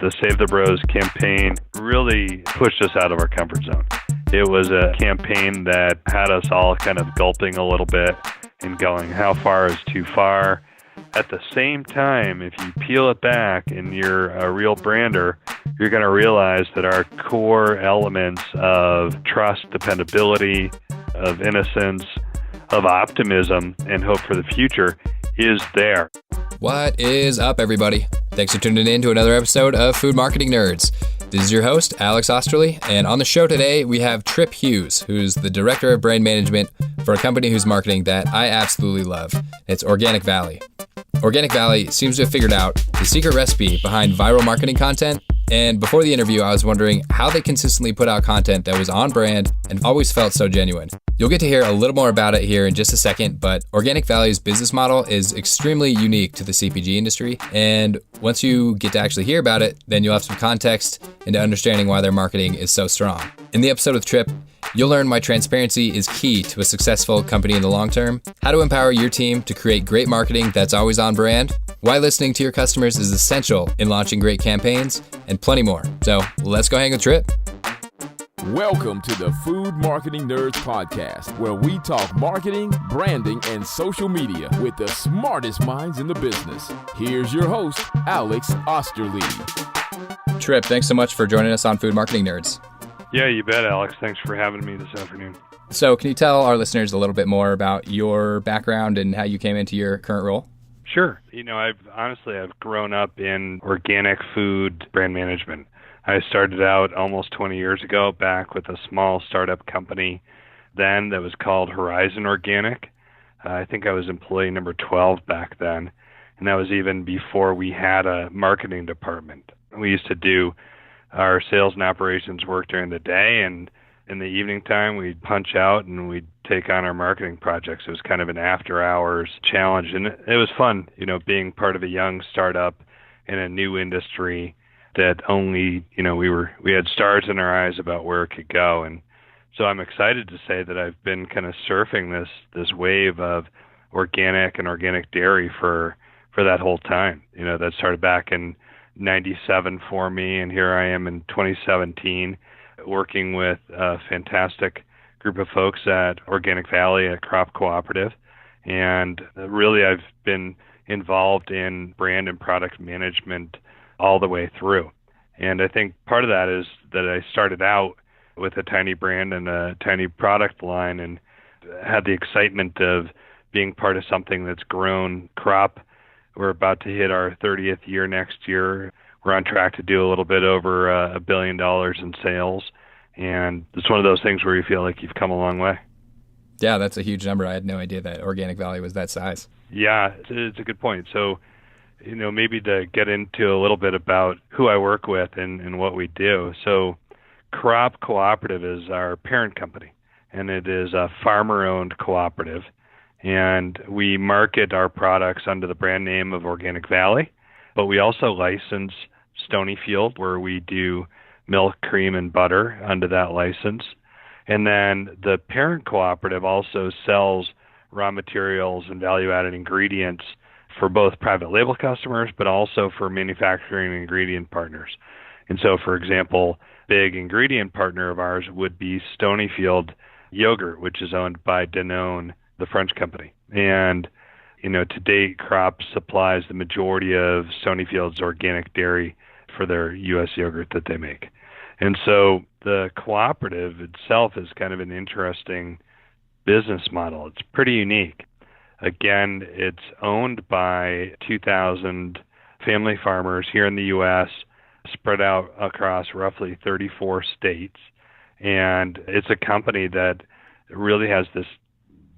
The Save the Bros campaign really pushed us out of our comfort zone. It was a campaign that had us all kind of gulping a little bit and going, how far is too far? At the same time, if you peel it back and you're a real brander, you're going to realize that our core elements of trust, dependability, of innocence, of optimism, and hope for the future is there. What is up, everybody? Thanks for tuning in to another episode of Food Marketing Nerds. This is your host, Alex Osterly, and on the show today, we have Tripp Hughes, who's the Director of Brand Management for a company whose marketing that I absolutely love. It's Organic Valley. Organic Valley seems to have figured out the secret recipe behind viral marketing content, and before the interview, I was wondering how they consistently put out content that was on brand and always felt so genuine. You'll get to hear a little more about it here in just a second, but Organic Valley's business model is extremely unique to the CPG industry, and once you get to actually hear about it, then you'll have some context into understanding why their marketing is so strong. In the episode with Tripp, you'll learn why transparency is key to a successful company in the long term, how to empower your team to create great marketing that's always on brand, why listening to your customers is essential in launching great campaigns, and plenty more. So let's go hang with Tripp. Welcome to the Food Marketing Nerds Podcast, where we talk marketing, branding, and social media with the smartest minds in the business. Here's your host, Alex Osterly. Tripp, thanks so much for joining us on Food Marketing Nerds. Yeah, you bet, Alex. Thanks for having me this afternoon. So can you tell our listeners a little bit more about your background and how you came into your current role? Sure. I've grown up in organic food brand management. I started out almost 20 years ago back with a small startup company then that was called Horizon Organic. I think I was employee number 12 back then, and that was even before we had a marketing department. We used to do our sales and operations work during the day, and in the evening time, we'd punch out and we'd take on our marketing projects. It was kind of an after-hours challenge, and it was fun, being part of a young startup in a new industry that only, we had stars in our eyes about where it could go. And so I'm excited to say that I've been kind of surfing this wave of organic and organic dairy for that whole time. That started back in 97 for me, and here I am in 2017 working with a fantastic group of folks at Organic Valley, a crop cooperative. And really I've been involved in brand and product management all the way through. And I think part of that is that I started out with a tiny brand and a tiny product line and had the excitement of being part of something that's grown crop. We're about to hit our 30th year next year. We're on track to do a little bit over $1 billion in sales. And it's one of those things where you feel like you've come a long way. Yeah, that's a huge number. I had no idea that Organic Valley was that size. Yeah, it's a good point. So, maybe to get into a little bit about who I work with and what we do. So Crop Cooperative is our parent company, and it is a farmer-owned cooperative. And we market our products under the brand name of Organic Valley, but we also license Stonyfield, where we do milk, cream, and butter under that license. And then the parent cooperative also sells raw materials and value-added ingredients for both private label customers, but also for manufacturing ingredient partners. And so, for example, big ingredient partner of ours would be Stonyfield Yogurt, which is owned by Danone, the French company. And, to date, Crop supplies the majority of Stonyfield's organic dairy for their U.S. yogurt that they make. And so the cooperative itself is kind of an interesting business model. It's pretty unique. Again, it's owned by 2,000 family farmers here in the U.S., spread out across roughly 34 states. And it's a company that really has this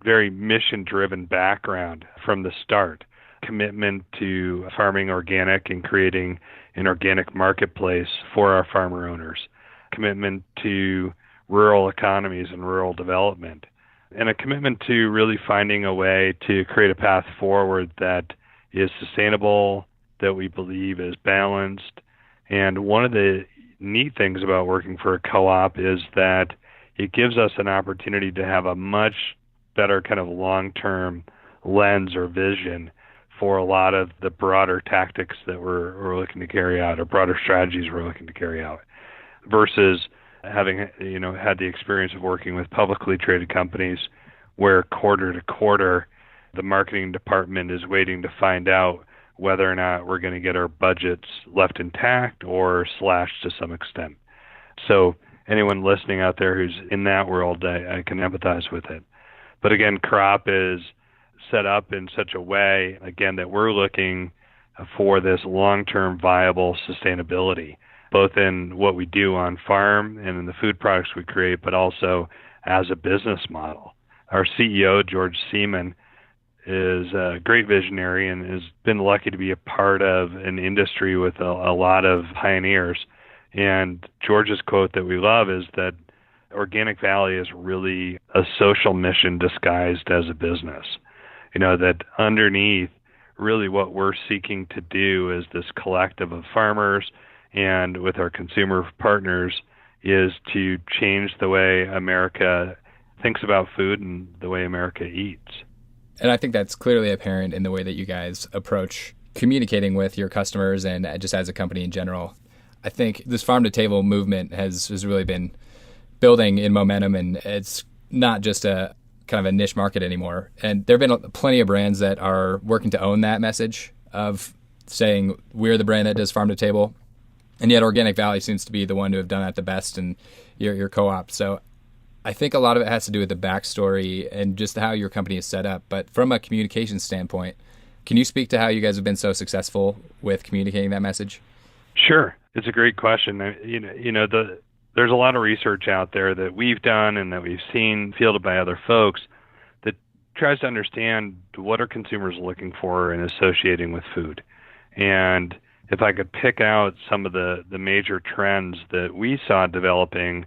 very mission-driven background from the start, commitment to farming organic and creating an organic marketplace for our farmer owners, commitment to rural economies and rural development, and a commitment to really finding a way to create a path forward that is sustainable, that we believe is balanced. And one of the neat things about working for a co-op is that it gives us an opportunity to have a much better kind of long-term lens or vision for a lot of the broader tactics that we're looking to carry out, or broader strategies we're looking to carry out, versus having had the experience of working with publicly traded companies where quarter to quarter the marketing department is waiting to find out whether or not we're going to get our budgets left intact or slashed to some extent. So anyone listening out there who's in that world, I can empathize with it. But again, crop is set up in such a way, again, that we're looking for this long-term viable sustainability, both in what we do on farm and in the food products we create, but also as a business model. Our CEO, George Seaman, is a great visionary and has been lucky to be a part of an industry with a lot of pioneers. And George's quote that we love is that Organic Valley is really a social mission disguised as a business. That underneath, really what we're seeking to do is this collective of farmers and with our consumer partners is to change the way America thinks about food and the way America eats. And I think that's clearly apparent in the way that you guys approach communicating with your customers and just as a company in general. I think this farm-to-table movement has really been building in momentum, and it's not just a kind of a niche market anymore. And there have been plenty of brands that are working to own that message of saying we're the brand that does farm-to-table. And yet Organic Valley seems to be the one to have done that the best, and your co-op. So I think a lot of it has to do with the backstory and just how your company is set up. But from a communication standpoint, can you speak to how you guys have been so successful with communicating that message? Sure. It's a great question. There's a lot of research out there that we've done and that we've seen fielded by other folks that tries to understand what are consumers looking for in associating with food. And if I could pick out some of the major trends that we saw developing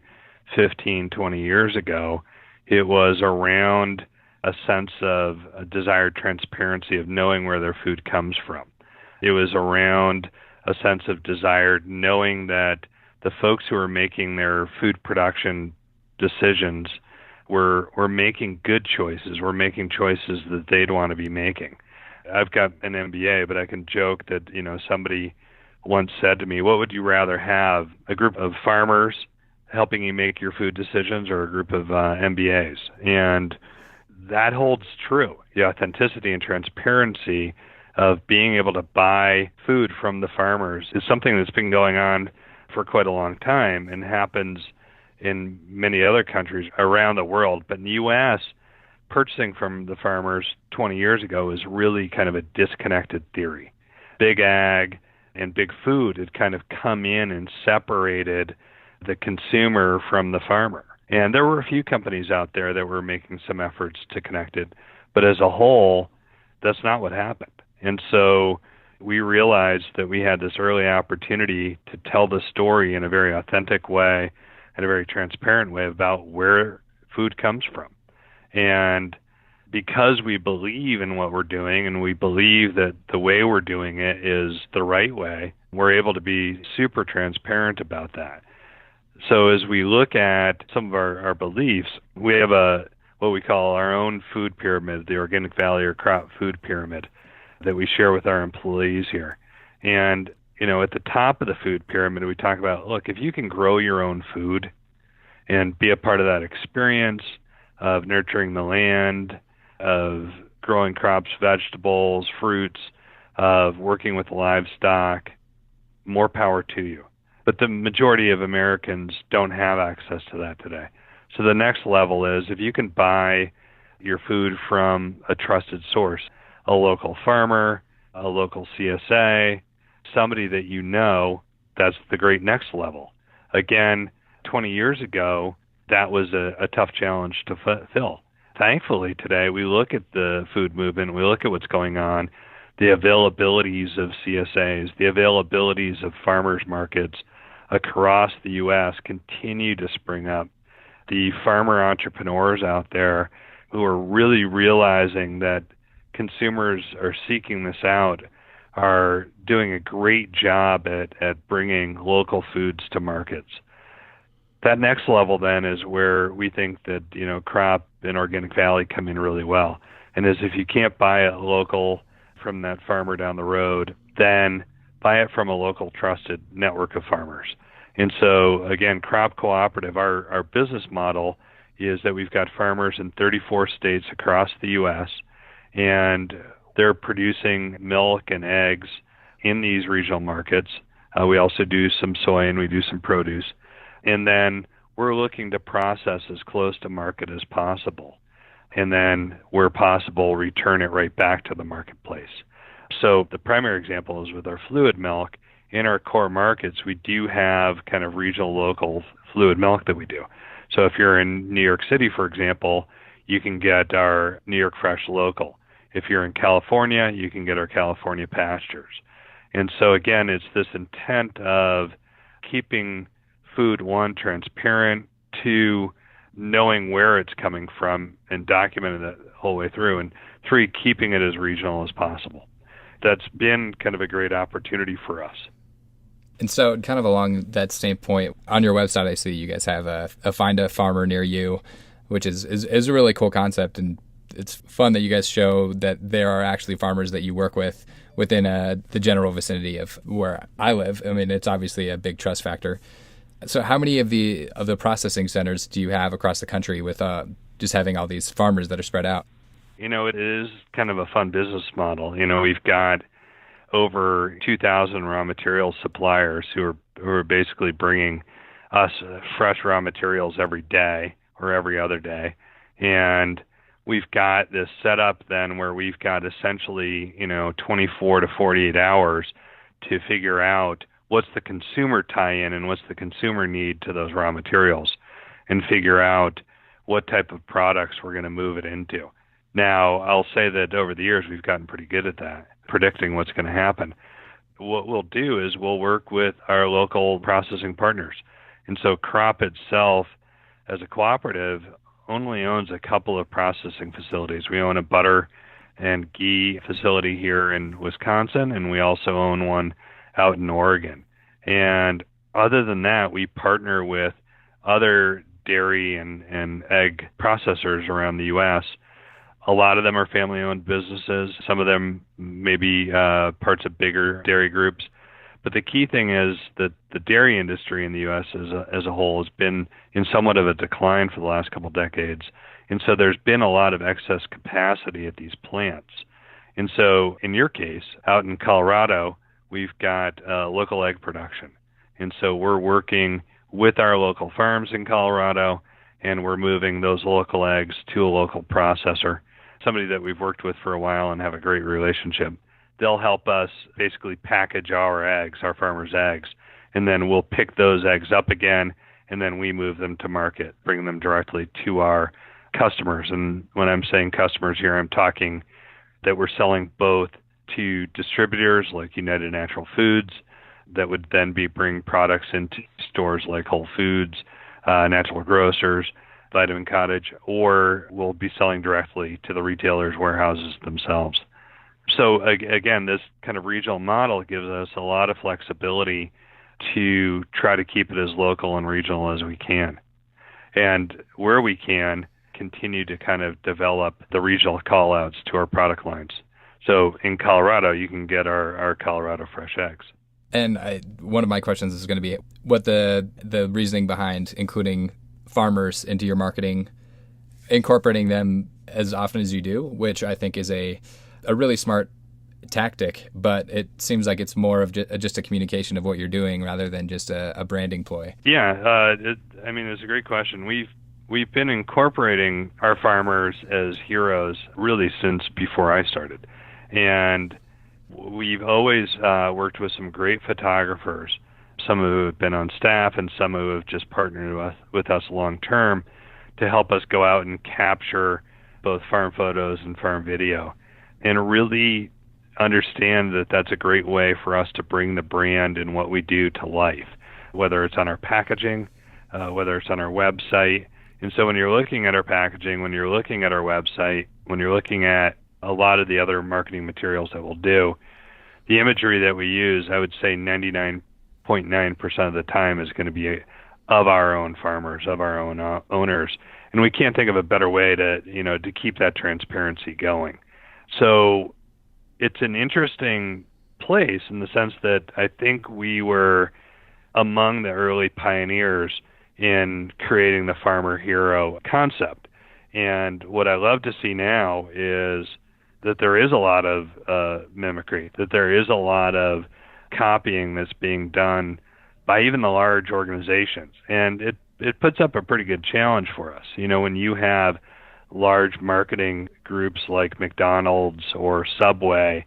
15, 20 years ago, it was around a sense of a desired transparency of knowing where their food comes from. It was around a sense of desired knowing that the folks who are making their food production decisions were making good choices, were making choices that they'd want to be making. I've got an MBA, but I can joke that, somebody once said to me, what would you rather have, a group of farmers helping you make your food decisions or a group of MBAs? And that holds true. The authenticity and transparency of being able to buy food from the farmers is something that's been going on for quite a long time and happens in many other countries around the world. But in the U.S., purchasing from the farmers 20 years ago is really kind of a disconnected theory. Big ag and big food had kind of come in and separated the consumer from the farmer. And there were a few companies out there that were making some efforts to connect it. But as a whole, that's not what happened. And so we realized that we had this early opportunity to tell the story in a very authentic way and a very transparent way about where food comes from. And because we believe in what we're doing and we believe that the way we're doing it is the right way, we're able to be super transparent about that. So as we look at some of our beliefs, we have what we call our own food pyramid, the Organic Valley or crop food pyramid, that we share with our employees here. And, at the top of the food pyramid, we talk about, look, if you can grow your own food and be a part of that experience of nurturing the land, of growing crops, vegetables, fruits, of working with livestock, more power to you. But the majority of Americans don't have access to that today. So the next level is if you can buy your food from a trusted source, a local farmer, a local CSA, somebody that you know, that's the great next level. Again, 20 years ago, that was a tough challenge to fill. Thankfully, today, we look at the food movement, we look at what's going on, the availabilities of CSAs, the availabilities of farmers markets across the U.S. continue to spring up. The farmer entrepreneurs out there who are really realizing that consumers are seeking this out are doing a great job at bringing local foods to markets. That next level then is where we think that, crop and Organic Valley come in really well. And is if you can't buy a local from that farmer down the road than buy it from a local trusted network of farmers. And so, again, Crop Cooperative, our business model is that we've got farmers in 34 states across the U.S., and they're producing milk and eggs in these regional markets. We also do some soy and we do some produce. And then we're looking to process as close to market as possible. And then, where possible, return it right back to the marketplace. So the primary example is with our fluid milk. In our core markets, we do have kind of regional, local fluid milk that we do. So if you're in New York City, for example, you can get our New York Fresh Local. If you're in California, you can get our California Pastures. And so, again, it's this intent of keeping food, one, transparent, two, knowing where it's coming from and documenting it the whole way through, and three, keeping it as regional as possible. That's been kind of a great opportunity for us. And so, kind of along that same point, on your website, I see you guys have a Find a Farmer Near You, which is a really cool concept. And it's fun that you guys show that there are actually farmers that you work with within the general vicinity of where I live. I mean, it's obviously a big trust factor. So how many of the processing centers do you have across the country with just having all these farmers that are spread out? It is kind of a fun business model. We've got over 2,000 raw material suppliers who are basically bringing us fresh raw materials every day or every other day. And we've got this set up then where we've got essentially, 24 to 48 hours to figure out what's the consumer tie-in and what's the consumer need to those raw materials, and figure out what type of products we're going to move it into. Now, I'll say that over the years, we've gotten pretty good at that, predicting what's going to happen. What we'll do is we'll work with our local processing partners. And so Crop itself, as a cooperative, only owns a couple of processing facilities. We own a butter and ghee facility here in Wisconsin, and we also own one out in Oregon. And other than that, we partner with other dairy and egg processors around the U.S. A lot of them are family-owned businesses. Some of them may be parts of bigger dairy groups. But the key thing is that the dairy industry in the U.S. as a whole has been in somewhat of a decline for the last couple of decades. And so there's been a lot of excess capacity at these plants. And so in your case, out in Colorado, we've got local egg production. And so we're working with our local farms in Colorado, and we're moving those local eggs to a local processor, somebody that we've worked with for a while and have a great relationship. They'll help us basically package our eggs, our farmers' eggs, and then we'll pick those eggs up again, and then we move them to market, bring them directly to our customers. And when I'm saying customers here, I'm talking that we're selling both to distributors like United Natural Foods that would then be bringing products into stores like Whole Foods, Natural Grocers, Vitamin Cottage, or we'll be selling directly to the retailers' warehouses themselves. So again, this kind of regional model gives us a lot of flexibility to try to keep it as local and regional as we can. And where we can, continue to kind of develop the regional call-outs to our product lines. So in Colorado, you can get our Colorado fresh eggs. And one of my questions is going to be what the reasoning behind including farmers into your marketing, incorporating them as often as you do, which I think is a really smart tactic, but it seems like it's more of just a communication of what you're doing rather than just a branding ploy. Yeah, it's a great question. We've been incorporating our farmers as heroes really since before I started. And we've always worked with some great photographers, some who have been on staff and some who have just partnered with us long term to help us go out and capture both farm photos and farm video, and really understand that that's a great way for us to bring the brand and what we do to life, whether it's on our packaging, whether it's on our website. And so when you're looking at our packaging, when you're looking at our website, when you're looking at a lot of the other marketing materials that we'll do, the imagery that we use, I would say 99.9% of the time is going to be of our own farmers, of our own owners. And we can't think of a better way to keep that transparency going. So it's an interesting place in the sense that I think we were among the early pioneers in creating the farmer hero concept. And what I love to see now is that there is a lot of mimicry, that there is a lot of copying that's being done by even the large organizations. And it puts up a pretty good challenge for us. You know, when you have large marketing groups like McDonald's or Subway,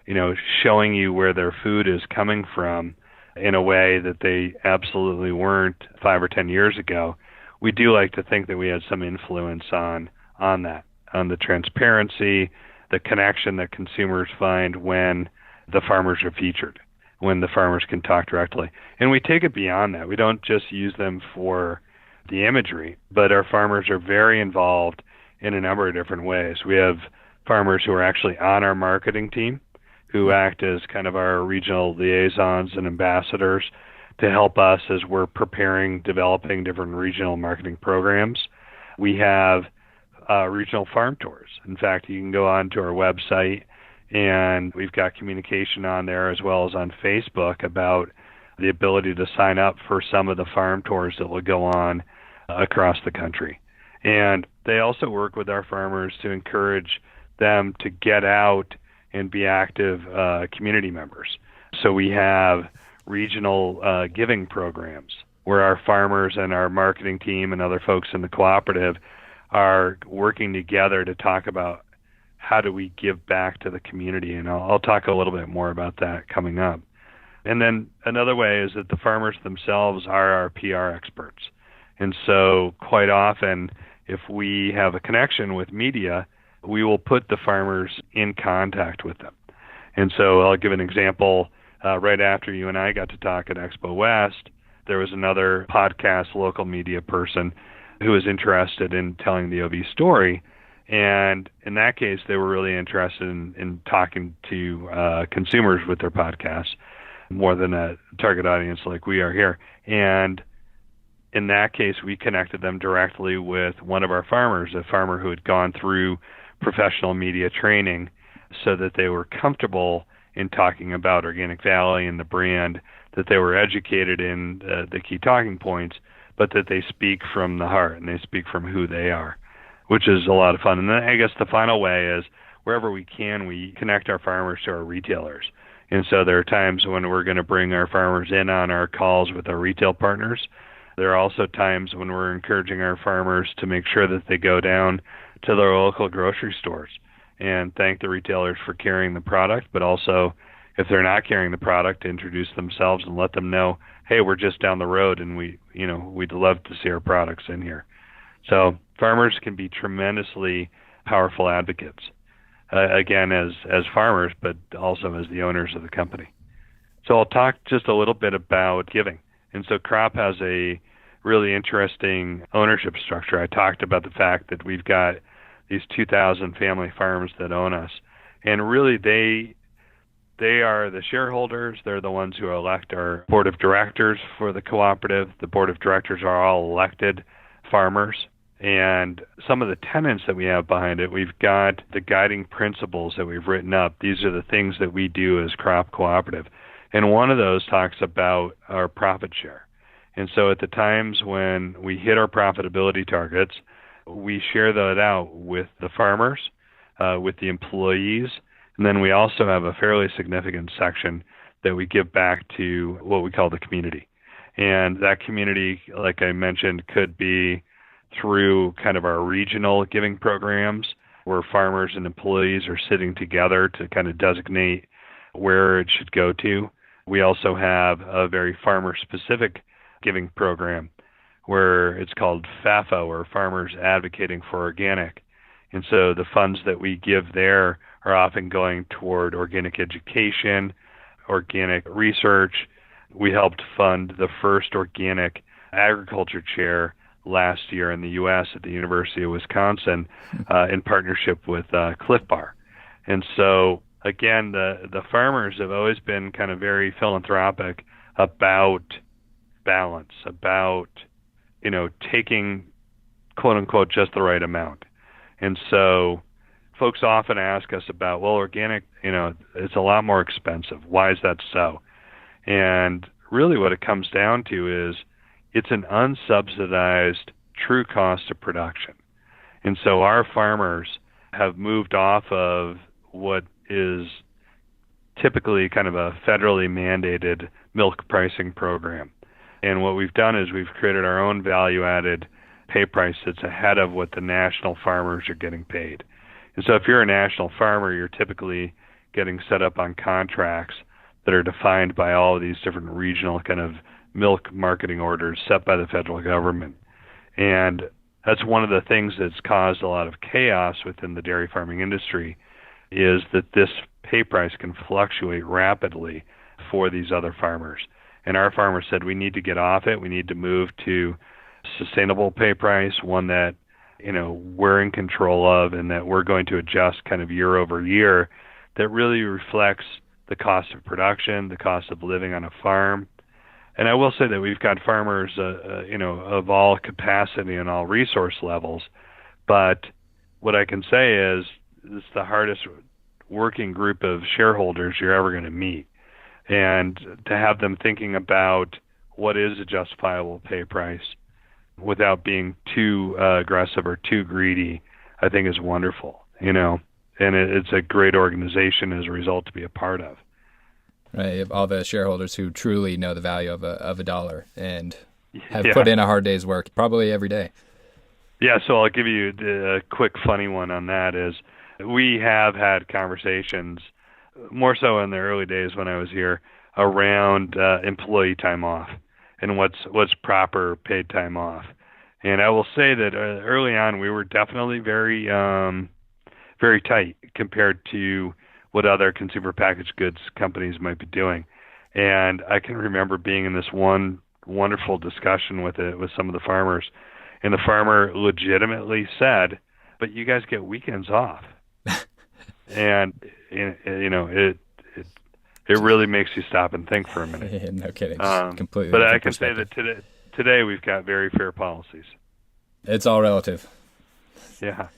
you know, showing you where their food is coming from in a way that they absolutely weren't 5 or 10 years ago, we do like to think that we had some influence on that, on the transparency, the connection that consumers find when the farmers are featured, when the farmers can talk directly. And we take it beyond that. We don't just use them for the imagery, but our farmers are very involved in a number of different ways. We have farmers who are actually on our marketing team, who act as kind of our regional liaisons and ambassadors to help us as we're developing different regional marketing programs. We have regional farm tours. In fact, you can go on to our website, and we've got communication on there as well as on Facebook about the ability to sign up for some of the farm tours that will go on across the country. And they also work with our farmers to encourage them to get out and be active community members. So we have regional giving programs where our farmers and our marketing team and other folks in the cooperative are working together to talk about how do we give back to the community. And I'll talk a little bit more about that coming up. And then another way is that the farmers themselves are our PR experts. And so quite often, if we have a connection with media, we will put the farmers in contact with them. And so I'll give an example. Right after you and I got to talk at Expo West, there was another podcast local media person who was interested in telling the OV story. And in that case, they were really interested in talking to consumers with their podcasts more than a target audience like we are here. And in that case, we connected them directly with one of our farmers, a farmer who had gone through professional media training so that they were comfortable in talking about Organic Valley and the brand, that they were educated in the key talking points, but that they speak from the heart and they speak from who they are, which is a lot of fun. And then I guess the final way is wherever we can, we connect our farmers to our retailers. And so there are times when we're going to bring our farmers in on our calls with our retail partners. There are also times when we're encouraging our farmers to make sure that they go down to their local grocery stores and thank the retailers for carrying the product, but also if they're not carrying the product, to introduce themselves and let them know, hey, we're just down the road and we'd love to see our products in here. So farmers can be tremendously powerful advocates, again, as farmers, but also as the owners of the company. So I'll talk just a little bit about giving. And so Crop has a really interesting ownership structure. I talked about the fact that we've got these 2,000 family farms that own us. And really they are the shareholders. They're the ones who elect our board of directors for the cooperative. The board of directors are all elected farmers. And some of the tenets that we have behind it, we've got the guiding principles that we've written up. These are the things that we do as Crop Cooperative. And one of those talks about our profit share. And so at the times when we hit our profitability targets, we share that out with the farmers, with the employees, and then we also have a fairly significant section that we give back to what we call the community. And that community, like I mentioned, could be through kind of our regional giving programs where farmers and employees are sitting together to kind of designate where it should go to. We also have a very farmer-specific giving program where it's called FAFO, or Farmers Advocating for Organic. And so the funds that we give there are often going toward organic education, organic research. We helped fund the first organic agriculture chair last year in the U.S. at the University of Wisconsin in partnership with Cliff Bar. And so, again, the farmers have always been kind of very philanthropic about balance, about, taking, quote unquote, just the right amount. And so folks often ask us about, well, organic, it's a lot more expensive. Why is that so? And really what it comes down to is it's an unsubsidized true cost of production. And so our farmers have moved off of what is typically kind of a federally mandated milk pricing program. And what we've done is we've created our own value-added pay price that's ahead of what the national farmers are getting paid. And so if you're a national farmer, you're typically getting set up on contracts that are defined by all of these different regional kind of milk marketing orders set by the federal government. And that's one of the things that's caused a lot of chaos within the dairy farming industry, is that this pay price can fluctuate rapidly for these other farmers. And our farmers said, we need to get off it. We need to move to sustainable pay price, one that, we're in control of and that we're going to adjust kind of year over year, that really reflects the cost of production, the cost of living on a farm. And I will say that we've got farmers, of all capacity and all resource levels. But what I can say is it's the hardest working group of shareholders you're ever going to meet. And to have them thinking about what is a justifiable pay price without being too aggressive or too greedy, I think is wonderful, and it's a great organization as a result to be a part of. Right, all the shareholders who truly know the value of a dollar and have put in a hard day's work, probably every day. Yeah, so I'll give you a quick funny one on that is we have had conversations, more so in the early days when I was here, around employee time off and what's proper paid time off. And I will say that early on we were definitely very very tight compared to what other consumer packaged goods companies might be doing. And I can remember being in this one wonderful discussion with some of the farmers, and the farmer legitimately said, "But you guys get weekends off." And it really makes you stop and think for a minute. Yeah, no kidding. Completely. But I can say that today we've got very fair policies. It's all relative. Yeah.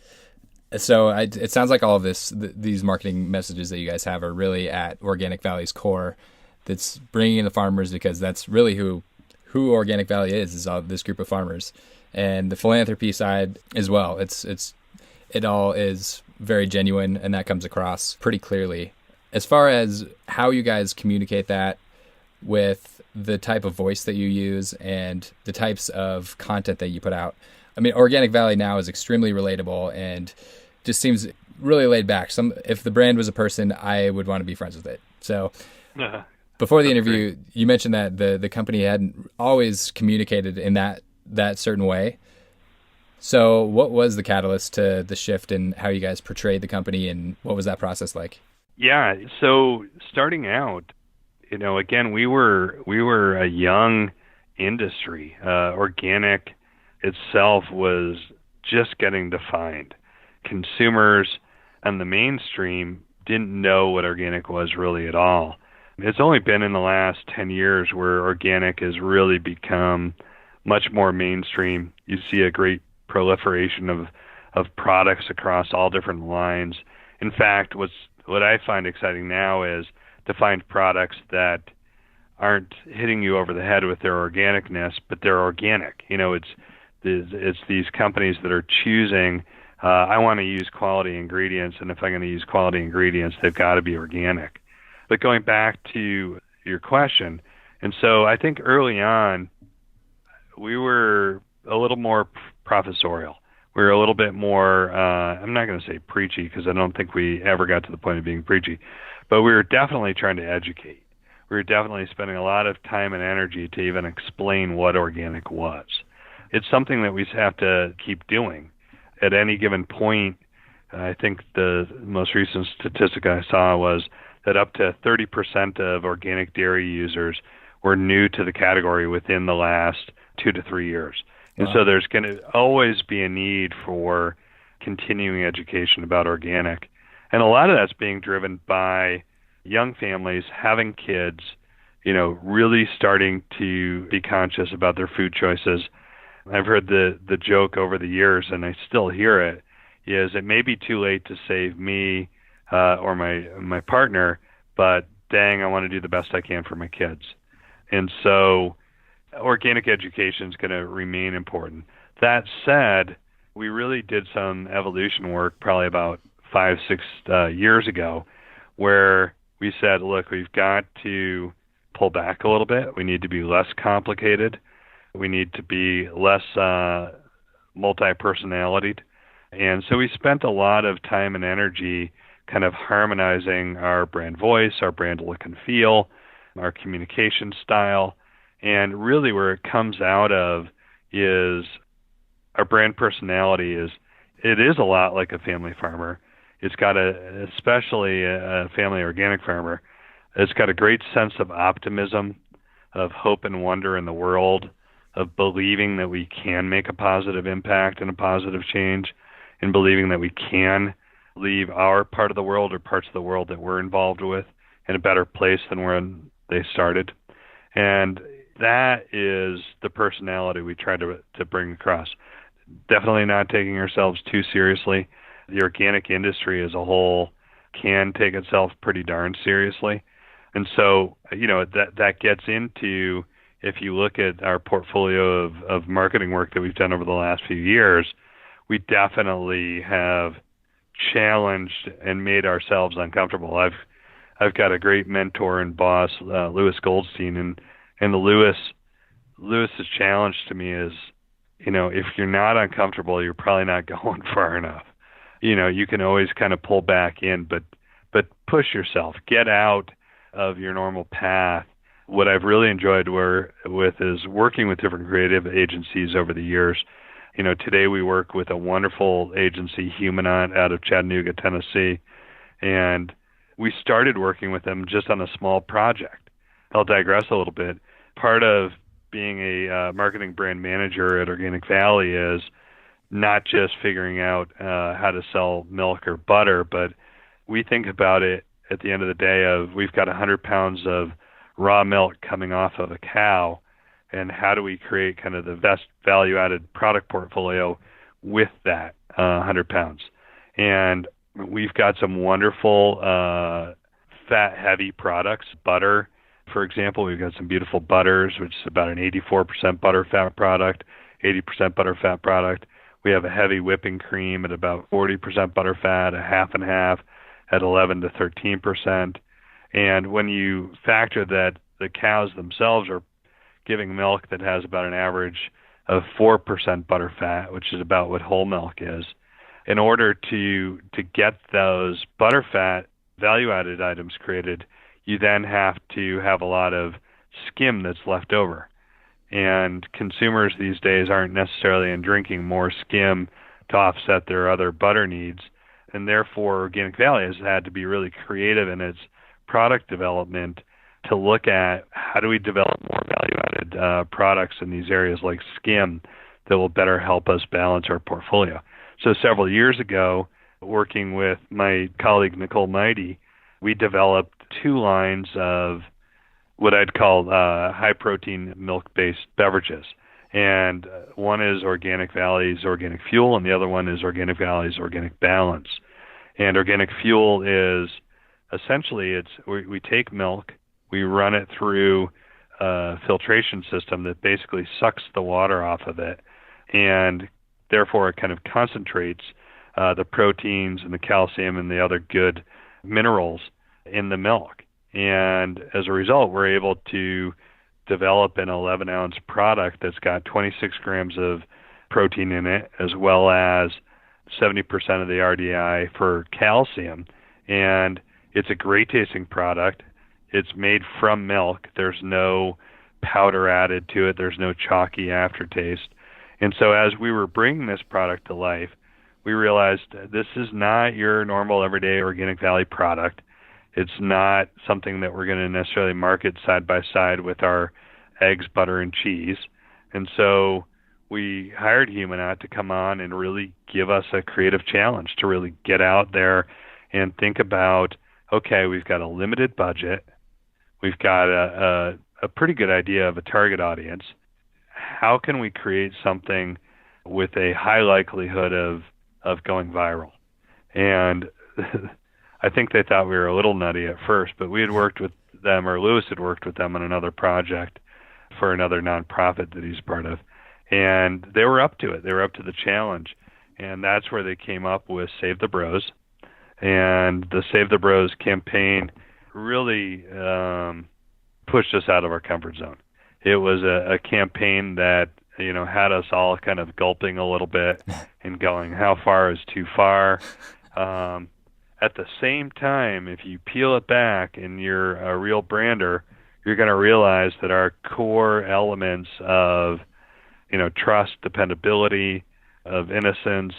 So it sounds like all of these marketing messages that you guys have are really at Organic Valley's core. That's bringing in the farmers, because that's really who Organic Valley is all this group of farmers, and the philanthropy side as well. It all is very genuine, and that comes across pretty clearly. As far as how you guys communicate that with the type of voice that you use and the types of content that you put out, I mean, Organic Valley now is extremely relatable and just seems really laid back. If the brand was a person, I would want to be friends with it. So before the interview, you mentioned that the company hadn't always communicated in that certain way. So what was the catalyst to the shift in how you guys portrayed the company, and what was that process like? Yeah, so starting out, again, we were a young industry. Organic itself was just getting defined. Consumers and the mainstream didn't know what organic was really at all. It's only been in the last 10 years where organic has really become much more mainstream. You see a great proliferation of products across all different lines. In fact, what I find exciting now is to find products that aren't hitting you over the head with their organicness, but they're organic. It's these companies that are choosing, I want to use quality ingredients, and if I'm going to use quality ingredients, they've got to be organic. But going back to your question, and so I think early on, we were a little more professorial. We were a little bit more, I'm not going to say preachy, because I don't think we ever got to the point of being preachy, but we were definitely trying to educate. We were definitely spending a lot of time and energy to even explain what organic was. It's something that we have to keep doing. At any given point, I think the most recent statistic I saw was that up to 30% of organic dairy users were new to the category within the last 2 to 3 years. And so there's going to always be a need for continuing education about organic. And a lot of that's being driven by young families having kids, really starting to be conscious about their food choices. I've heard the joke over the years, and I still hear it. is it may be too late to save me or my partner, but dang, I want to do the best I can for my kids. And so organic education is going to remain important. That said, we really did some evolution work probably about 5-6 years ago where we said, look, we've got to pull back a little bit. We need to be less complicated. We need to be less multi-personalitied. And so we spent a lot of time and energy kind of harmonizing our brand voice, our brand look and feel, our communication style. And really where it comes out of is our brand personality is a lot like a family farmer. It's got especially a family organic farmer, it's got a great sense of optimism, of hope and wonder in the world, of believing that we can make a positive impact and a positive change, and believing that we can leave our part of the world or parts of the world that we're involved with in a better place than when they started. And that is the personality we try to bring across. Definitely not taking ourselves too seriously. The organic industry as a whole can take itself pretty darn seriously. And so, that gets into, if you look at our portfolio of marketing work that we've done over the last few years, we definitely have challenged and made ourselves uncomfortable. I've got a great mentor and boss, Lewis Goldstein, and Lewis's challenge to me is, if you're not uncomfortable, you're probably not going far enough. You can always kind of pull back in, but push yourself, get out of your normal path. What I've really enjoyed is working with different creative agencies over the years. Today we work with a wonderful agency, Humanot, out of Chattanooga, Tennessee, and we started working with them just on a small project. I'll digress a little bit. Part of being a marketing brand manager at Organic Valley is not just figuring out how to sell milk or butter, but we think about it at the end of the day of we've got 100 pounds of raw milk coming off of a cow, and how do we create kind of the best value-added product portfolio with that 100 pounds. And we've got some wonderful fat-heavy products. Butter, for example, we've got some beautiful butters, which is about an 84% butter fat product, 80% butter fat product. We have a heavy whipping cream at about 40% butter fat, a half and half at 11 to 13%. And when you factor that the cows themselves are giving milk that has about an average of 4% butter fat, which is about what whole milk is, in order to get those butter fat value-added items created, you then have to have a lot of skim that's left over. And consumers these days aren't necessarily in drinking more skim to offset their other butter needs. And therefore, Organic Valley has had to be really creative in its product development to look at how do we develop more value-added products in these areas like skim that will better help us balance our portfolio. So several years ago, working with my colleague Nicole Mighty, we developed 2 lines of what I'd call high-protein milk-based beverages. And one is Organic Valley's Organic Fuel, and the other one is Organic Valley's Organic Balance. And Organic Fuel is essentially we take milk, we run it through a filtration system that basically sucks the water off of it, and therefore it kind of concentrates the proteins and the calcium and the other good minerals in the milk. And as a result, we're able to develop an 11-ounce product that's got 26 grams of protein in it, as well as 70% of the RDI for calcium. And it's a great tasting product. It's made from milk. There's no powder added to it. There's no chalky aftertaste. And so as we were bringing this product to life, we realized this is not your normal everyday Organic Valley product. It's not something that we're going to necessarily market side by side with our eggs, butter, and cheese. And so we hired Humanot to come on and really give us a creative challenge to really get out there and think about, okay, we've got a limited budget. We've got a pretty good idea of a target audience. How can we create something with a high likelihood of of going viral. And I think they thought we were a little nutty at first, but we had worked with them, or Lewis had worked with them on another project for another nonprofit that he's part of. And they were up to it. They were up to the challenge. And that's where they came up with Save the Bros. And the Save the Bros campaign really pushed us out of our comfort zone. It was a campaign that, had us all kind of gulping a little bit and going, how far is too far? At the same time, if you peel it back and you're a real brander, you're going to realize that our core elements of, trust, dependability, of innocence,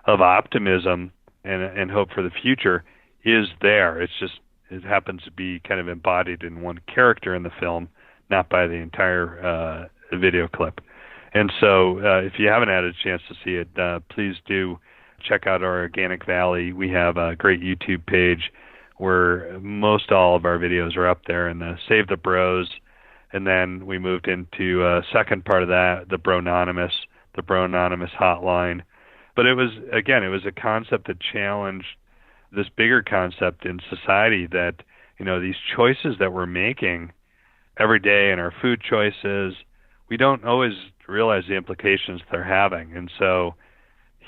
of optimism, and hope for the future is there. It happens to be kind of embodied in one character in the film, not by the entire video clip. And so if you haven't had a chance to see it, please do check out our Organic Valley. We have a great YouTube page where most all of our videos are up there, and the Save the Bros. And then we moved into a second part of that, the Nonnamous hotline. But it was a concept that challenged this bigger concept in society that, these choices that we're making every day in our food choices, we don't always realize the implications they're having. And so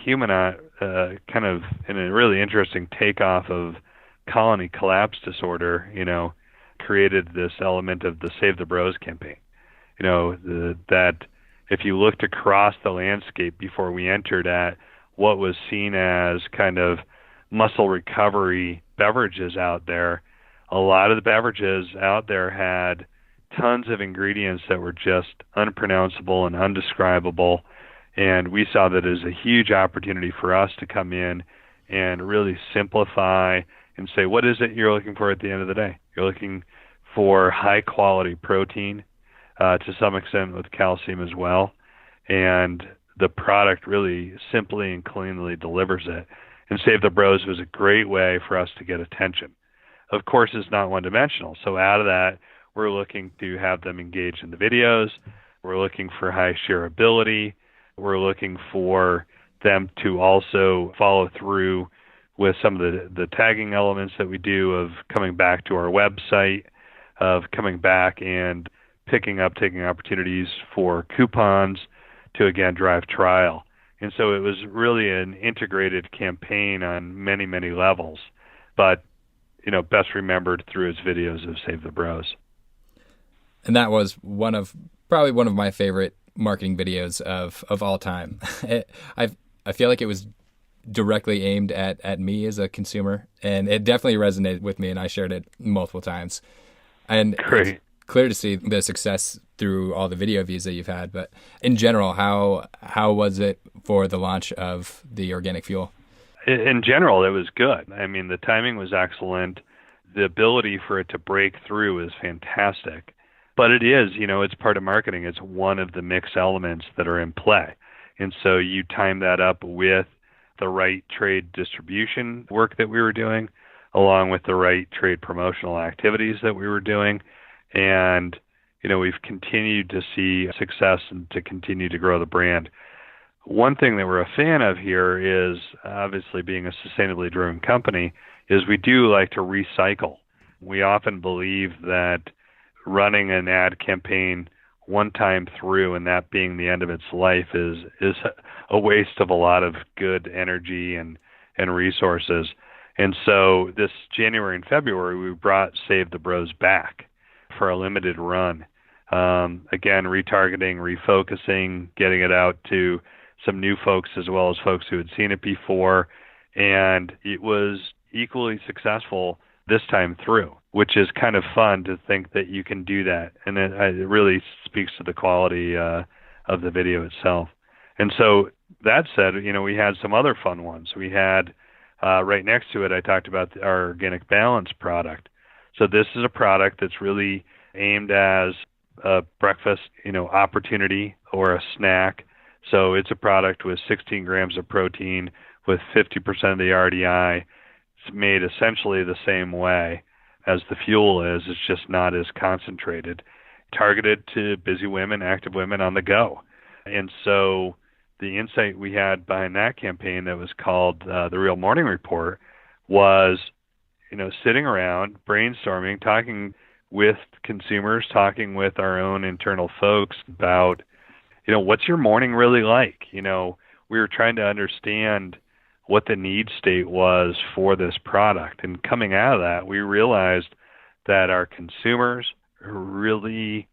Humanot, kind of in a really interesting takeoff of colony collapse disorder, created this element of the Save the Bros campaign. That if you looked across the landscape before we entered at what was seen as kind of muscle recovery beverages out there, a lot of the beverages out there had tons of ingredients that were just unpronounceable and undescribable. And we saw that as a huge opportunity for us to come in and really simplify and say, what is it you're looking for at the end of the day? You're looking for high quality protein, to some extent with calcium as well. And the product really simply and cleanly delivers it. And Save the Bros was a great way for us to get attention. Of course, it's not one-dimensional. So out of that, we're looking to have them engage in the videos. We're looking for high shareability. We're looking for them to also follow through with some of the tagging elements that we do of coming back to our website, of coming back and taking opportunities for coupons to, again, drive trial. And so it was really an integrated campaign on many, many levels, but, best remembered through its videos of Save the Bros. And that was probably one of my favorite marketing videos of all time. I feel like it was directly aimed at me as a consumer, and it definitely resonated with me, and I shared it multiple times. And great. It's clear to see the success through all the video views that you've had, but in general, how was it for the launch of the organic fuel? In general, it was good. I mean, the timing was excellent. The ability for it to break through is fantastic. But it is, it's part of marketing. It's one of the mixed elements that are in play. And so you time that up with the right trade distribution work that we were doing, along with the right trade promotional activities that we were doing. And, we've continued to see success and to continue to grow the brand. One thing that we're a fan of here is, obviously being a sustainably driven company, is we do like to recycle. We often believe that running an ad campaign one time through and that being the end of its life is a waste of a lot of good energy and resources. And so this January and February, we brought Save the Bros back for a limited run. Again, retargeting, refocusing, getting it out to some new folks as well as folks who had seen it before. And it was equally successful this time through, which is kind of fun to think that you can do that. And it really speaks to the quality of the video itself. And so that said, we had some other fun ones. We had, right next to it, I talked about our Organic Balance product. So this is a product that's really aimed as a breakfast, opportunity or a snack. So it's a product with 16 grams of protein with 50% of the RDI. It's made essentially the same way as the fuel is. It's just not as concentrated, targeted to busy women, active women on the go. And so the insight we had behind that campaign that was called the Real Morning Report was, sitting around, brainstorming, talking with consumers, talking with our own internal folks about, what's your morning really like? We were trying to understand what the need state was for this product. And coming out of that, we realized that our consumers really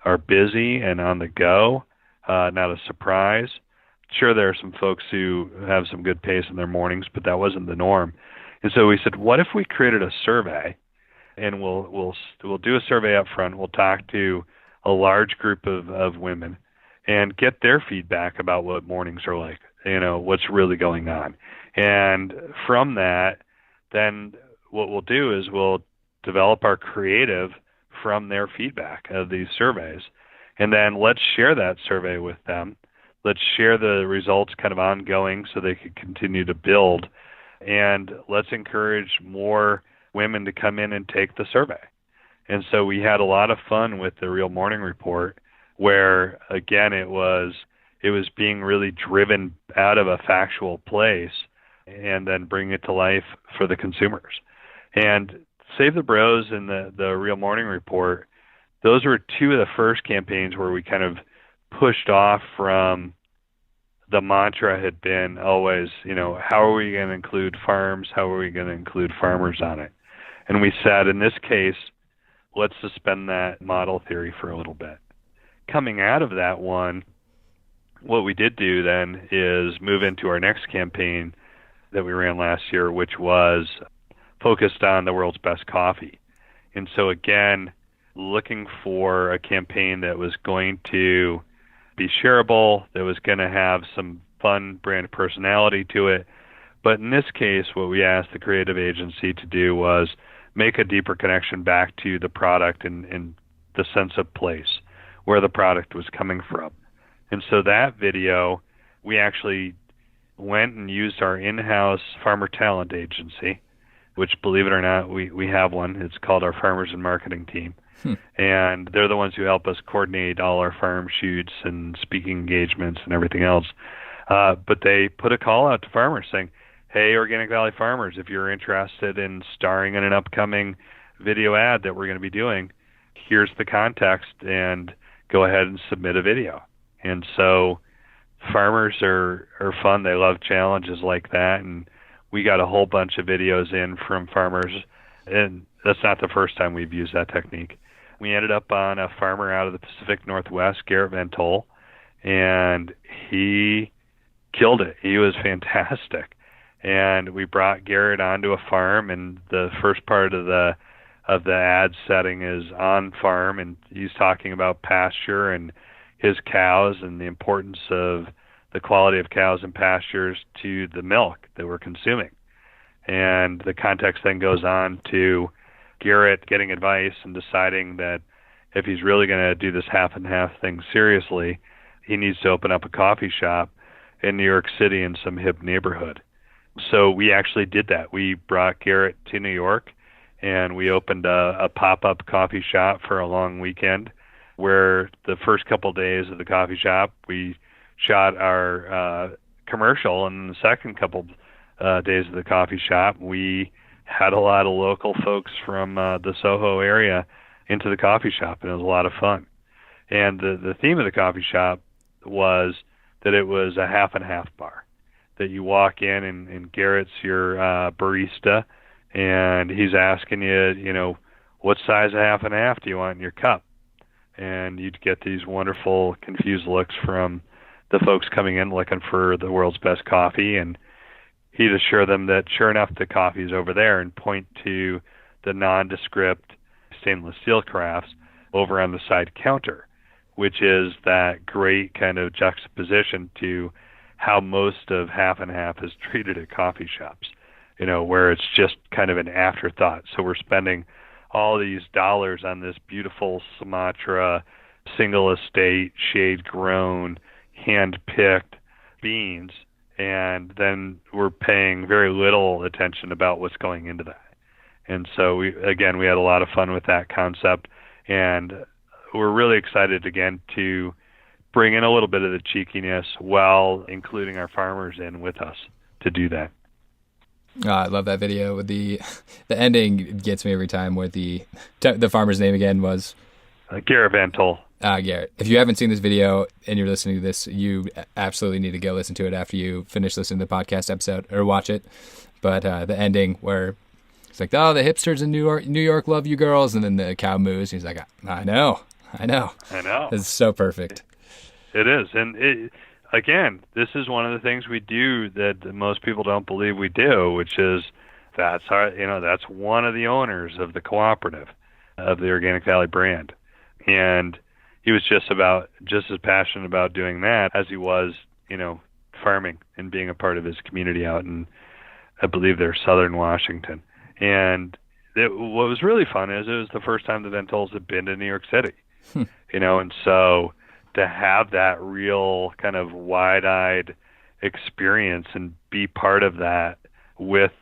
are busy and on the go, not a surprise. Sure, there are some folks who have some good pace in their mornings, but that wasn't the norm. And so we said, what if we created a survey, and we'll do a survey up front. We'll talk to a large group of women and get their feedback about what mornings are like, what's really going on. And from that, then what we'll do is we'll develop our creative from their feedback of these surveys. And then let's share that survey with them. Let's share the results kind of ongoing so they can continue to build. And let's encourage more women to come in and take the survey. And so we had a lot of fun with the Real Morning Report, where, again, it was being really driven out of a factual place and then bring it to life for the consumers. And Save the Bros and the Real Morning Report, those were two of the first campaigns where we kind of pushed off from the mantra had been always, how are we going to include farms? How are we going to include farmers on it? And we said, in this case, let's suspend that model theory for a little bit. Coming out of that one, what we did do then is move into our next campaign that we ran last year, which was focused on the world's best coffee. And so again, looking for a campaign that was going to be shareable, that was going to have some fun brand personality to it. But in this case, what we asked the creative agency to do was make a deeper connection back to the product and the sense of place, where the product was coming from. And so that video, we actually went and used our in-house farmer talent agency, which, believe it or not, we have one. It's called our Farmers and Marketing Team. And they're the ones who help us coordinate all our farm shoots and speaking engagements and everything else. But they put a call out to farmers saying, hey, Organic Valley farmers, if you're interested in starring in an upcoming video ad that we're going to be doing, here's the context, and go ahead and submit a video. And so farmers are fun. They love challenges like that. And we got a whole bunch of videos in from farmers. And that's not the first time we've used that technique. We ended up on a farmer out of the Pacific Northwest, Garrett Van Tol, and he killed it. He was fantastic. And we brought Garrett onto a farm, and the first part of the ad setting is on farm, and he's talking about pasture and his cows and the importance of the quality of cows and pastures to the milk that we're consuming. And the context then goes on to Garrett getting advice and deciding that if he's really going to do this half and half thing seriously, he needs to open up a coffee shop in New York City in some hip neighborhood. So we actually did that. We brought Garrett to New York, and we opened a pop-up coffee shop for a long weekend, where the first couple of days of the coffee shop, we shot our commercial, and the second couple days of the coffee shop, we had a lot of local folks from the Soho area into the coffee shop, and it was a lot of fun. And the theme of the coffee shop was that it was a half and half bar, that you walk in and Garrett's your barista, and he's asking you, what size of half and half do you want in your cup? And you'd get these wonderful confused looks from the folks coming in looking for the world's best coffee, and he'd assure them that sure enough the coffee's over there and point to the nondescript stainless steel crafts over on the side counter, which is that great kind of juxtaposition to how most of half and half is treated at coffee shops, where it's just kind of an afterthought. So we're spending all these dollars on this beautiful Sumatra single estate, shade grown, hand picked beans, and then we're paying very little attention about what's going into that. And so we had a lot of fun with that concept, and we're really excited again to bring in a little bit of the cheekiness while including our farmers in with us to do that. I love that video with the ending gets me every time, where the farmer's name again was Garrett Van Tol. Garrett. If you haven't seen this video and you're listening to this, you absolutely need to go listen to it after you finish listening to the podcast episode, or watch it. But the ending where it's like, oh, the hipsters in New York love you girls, and then the cow moos. He's like, I know. It's so perfect. It is, and again, this is one of the things we do that most people don't believe we do, which is that's one of the owners of the cooperative, of the Organic Valley brand, and he was just as passionate about doing that as he was, farming and being a part of his community out in, I believe they're Southern Washington. And what was really fun is it was the first time the Ventols had been to New York City, and so to have that real kind of wide-eyed experience and be part of that with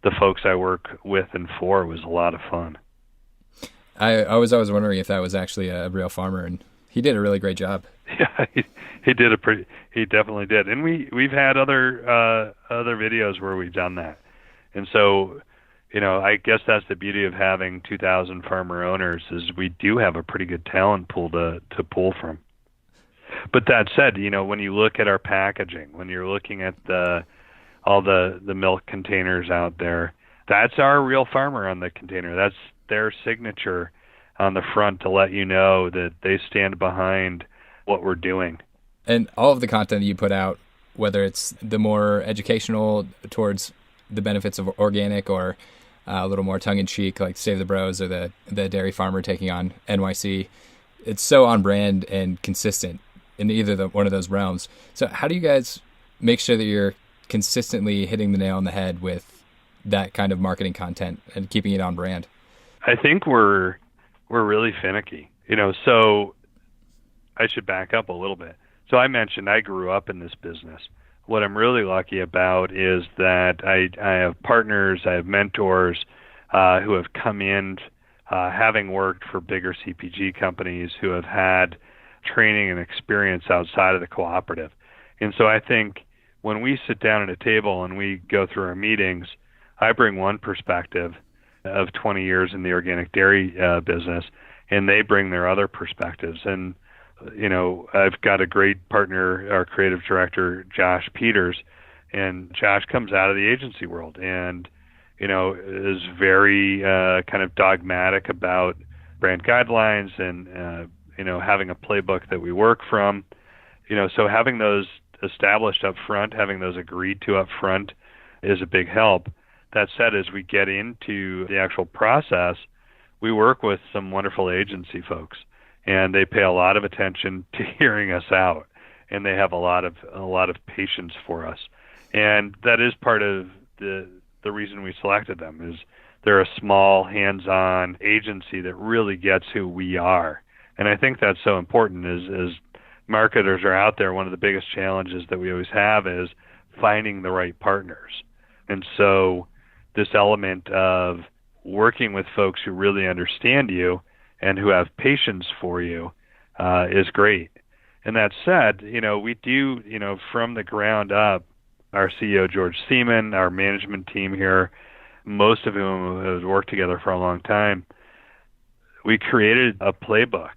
the folks I work with and for was a lot of fun. I was always wondering if that was actually a real farmer, and he did a really great job. Yeah, he definitely did. And we've had other videos where we've done that. And so, I guess that's the beauty of having 2,000 farmer owners, is we do have a pretty good talent pool to pull from. But that said, when you look at our packaging, when you're looking at all the milk containers out there, that's our real farmer on the container. That's their signature on the front to let you know that they stand behind what we're doing. And all of the content that you put out, whether it's the more educational towards the benefits of organic, or a little more tongue-in-cheek like Save the Bros, or the dairy farmer taking on NYC, it's so on brand and consistent in either one of those realms. So how do you guys make sure that you're consistently hitting the nail on the head with that kind of marketing content and keeping it on brand? I think we're really finicky. So I should back up a little bit. So I mentioned I grew up in this business. What I'm really lucky about is that I have partners, I have mentors who have come in having worked for bigger CPG companies, who have had training and experience outside of the cooperative. And so I think when we sit down at a table and we go through our meetings, I bring one perspective of 20 years in the organic dairy business, and they bring their other perspectives. And, I've got a great partner, our creative director, Josh Peters, and Josh comes out of the agency world and, is very kind of dogmatic about brand guidelines and, having a playbook that we work from. So having those established up front, having those agreed to up front is a big help. That said, as we get into the actual process, we work with some wonderful agency folks, and they pay a lot of attention to hearing us out, and they have a lot of patience for us. And that is part of the reason we selected them, is they're a small, hands-on agency that really gets who we are. And I think that's so important. As marketers are out there, one of the biggest challenges that we always have is finding the right partners. And so this element of working with folks who really understand you and who have patience for you is great. And that said, we do, from the ground up, our CEO, George Seaman, our management team here, most of whom have worked together for a long time, we created a playbook,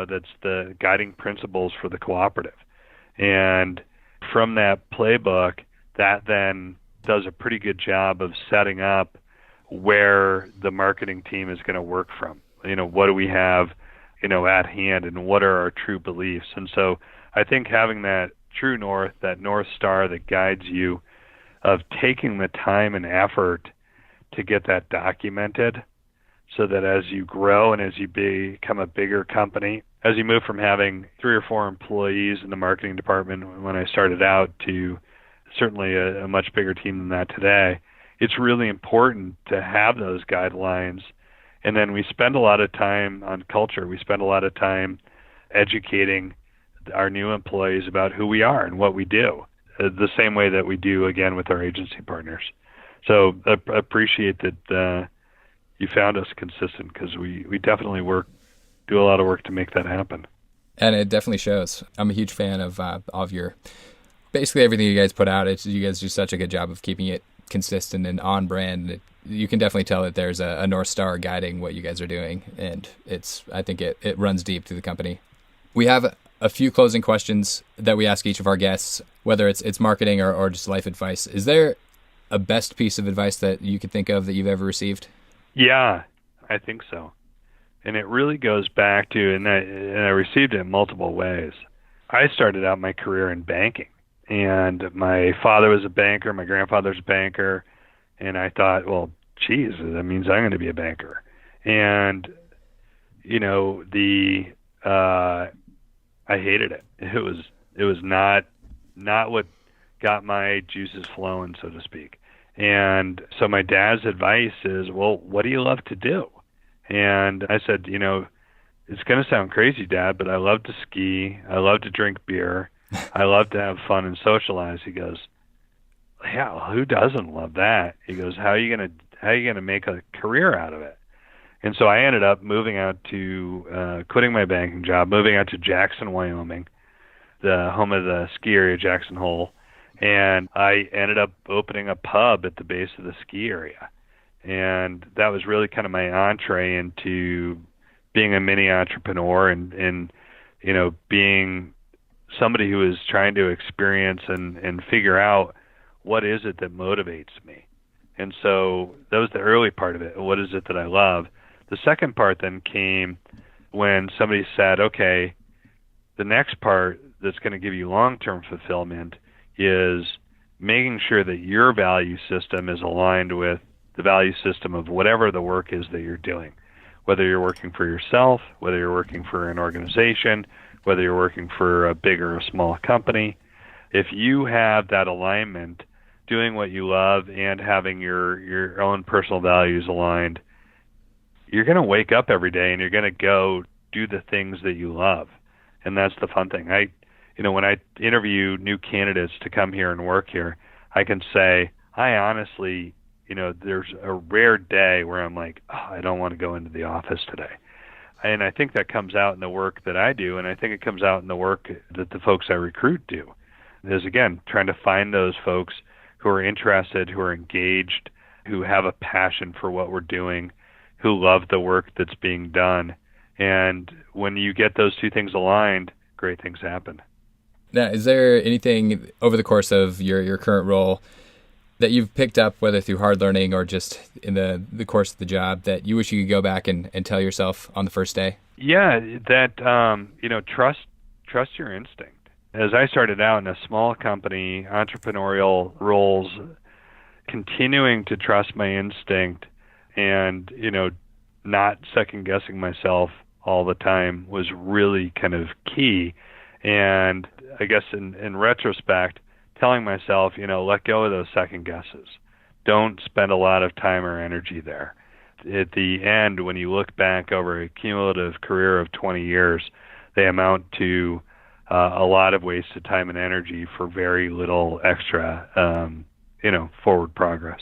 that's the guiding principles for the cooperative. And from that playbook, that then does a pretty good job of setting up where the marketing team is going to work from. What do we have, at hand, and what are our true beliefs? And so I think having that true north, that North Star that guides you, of taking the time and effort to get that documented, so that as you grow and as you become a bigger company, as you move from having 3 or 4 employees in the marketing department when I started out to certainly a much bigger team than that today, it's really important to have those guidelines. And then we spend a lot of time on culture. We spend a lot of time educating our new employees about who we are and what we do, the same way that we do, again, with our agency partners. So I appreciate that you found us consistent, because we definitely do a lot of work to make that happen. And it definitely shows. I'm a huge fan of your, basically everything you guys put out. You guys do such a good job of keeping it consistent and on brand. You can definitely tell that there's a North Star guiding what you guys are doing. And I think it runs deep through the company. We have a few closing questions that we ask each of our guests, whether it's marketing or just life advice. Is there a best piece of advice that you could think of that you've ever received? Yeah, I think so. And it really goes back to, and I received it in multiple ways. I started out my career in banking, and my father was a banker, my grandfather's a banker, and I thought, well, geez, that means I'm going to be a banker. And, I hated it. It was not what got my juices flowing, so to speak. And so my dad's advice is, well, what do you love to do? And I said, it's going to sound crazy, Dad, but I love to ski. I love to drink beer. I love to have fun and socialize. He goes, yeah, well, who doesn't love that? He goes, how are you going to make a career out of it? And so I ended up moving out to, quitting my banking job, moving out to Jackson, Wyoming, the home of the ski area, Jackson Hole. And I ended up opening a pub at the base of the ski area. And that was really kind of my entree into being a mini entrepreneur and being somebody who is trying to experience and figure out what is it that motivates me. And so that was the early part of it. What is it that I love? The second part then came when somebody said, okay, the next part that's going to give you long-term fulfillment is making sure that your value system is aligned with the value system of whatever the work is that you're doing, whether you're working for yourself, whether you're working for an organization, whether you're working for a big or a small company. If you have that alignment, doing what you love and having your own personal values aligned, you're going to wake up every day and you're going to go do the things that you love. And that's the fun thing. When I interview new candidates to come here and work here, I can say, I honestly, there's a rare day where I'm like, I don't want to go into the office today. And I think that comes out in the work that I do, and I think it comes out in the work that the folks I recruit do. Is, again, trying to find those folks who are interested, who are engaged, who have a passion for what we're doing, who love the work that's being done. And when you get those two things aligned, great things happen. Now, is there anything over the course of your current role that you've picked up, whether through hard learning or just in the course of the job, that you wish you could go back and tell yourself on the first day? Yeah, that, trust your instinct. As I started out in a small company, entrepreneurial roles, continuing to trust my instinct and, not second-guessing myself all the time was really kind of key. And I guess in retrospect, telling myself, let go of those second guesses. Don't spend a lot of time or energy there. At the end, when you look back over a cumulative career of 20 years, they amount to a lot of wasted time and energy for very little extra, forward progress.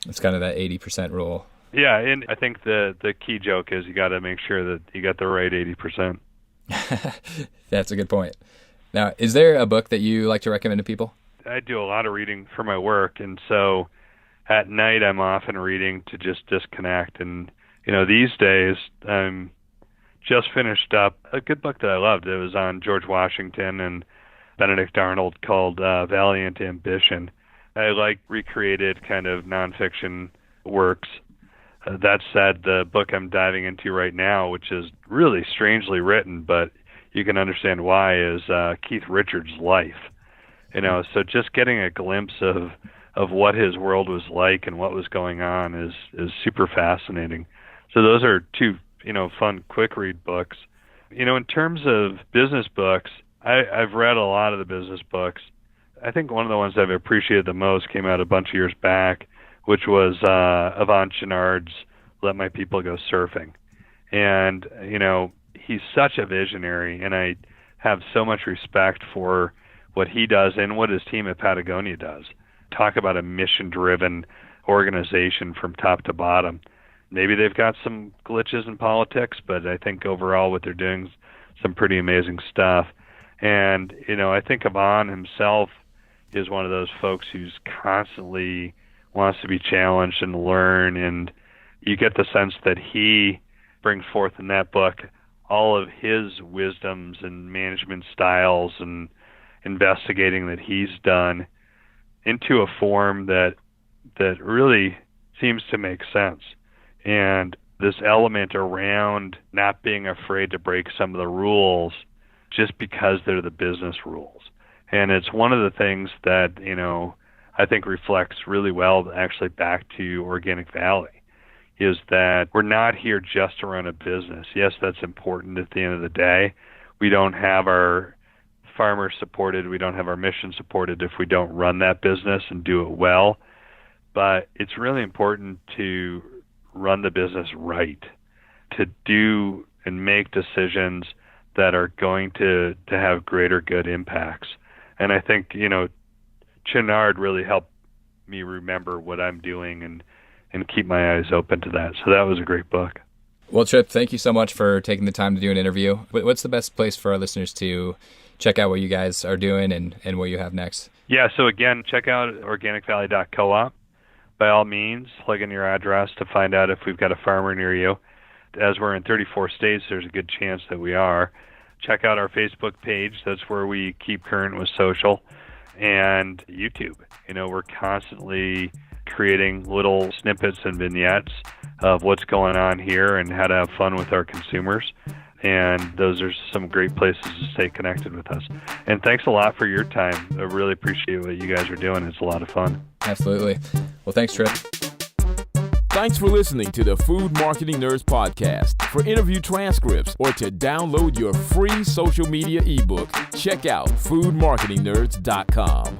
It's kind of that 80% rule. Yeah, and I think the key joke is you got to make sure that you got the right 80%. That's a good point. Now, is there a book that you like to recommend to people? I do a lot of reading for my work, and so at night I'm often reading to just disconnect. And, these days I'm just finished up a good book that I loved. It was on George Washington and Benedict Arnold called Valiant Ambition. I like recreated kind of nonfiction works. That said, the book I'm diving into right now, which is really strangely written, but you can understand why, is Keith Richards' life. So just getting a glimpse of what his world was like and what was going on is super fascinating. So those are two, fun, quick read books. In terms of business books, I've read a lot of the business books. I think one of the ones I've appreciated the most came out a bunch of years back, which was Avant Chenard's Let My People Go Surfing. And, he's such a visionary, and I have so much respect for what he does and what his team at Patagonia does. Talk about a mission-driven organization from top to bottom. maybe they've got some glitches in politics, but I think overall what they're doing is some pretty amazing stuff. And, I think Yvonne himself is one of those folks who's constantly wants to be challenged and learn, and you get the sense that he brings forth in that book all of his wisdoms and management styles and investigating that he's done into a form that really seems to make sense. And this element around not being afraid to break some of the rules just because they're the business rules. And it's one of the things that, I think reflects really well actually back to Organic Valley, is that we're not here just to run a business. Yes, that's important at the end of the day. We don't have our farmers supported, we don't have our mission supported if we don't run that business and do it well. But it's really important to run the business right, to do and make decisions that are going to have greater good impacts. And I think, Chenard really helped me remember what I'm doing and keep my eyes open to that. So that was a great book. Well, Tripp, thank you so much for taking the time to do an interview. What's the best place for our listeners to check out what you guys are doing and what you have next? Yeah, so again, check out organicvalley.coop. By all means, plug in your address to find out if we've got a farmer near you. As we're in 34 states, there's a good chance that we are. Check out our Facebook page. That's where we keep current with social. And YouTube. We're constantly creating little snippets and vignettes of what's going on here and how to have fun with our consumers. And those are some great places to stay connected with us. And thanks a lot for your time. I really appreciate what you guys are doing. It's a lot of fun. Absolutely. Well, thanks, Tripp. Thanks for listening to the Food Marketing Nerds Podcast. For interview transcripts or to download your free social media ebook, check out foodmarketingnerds.com.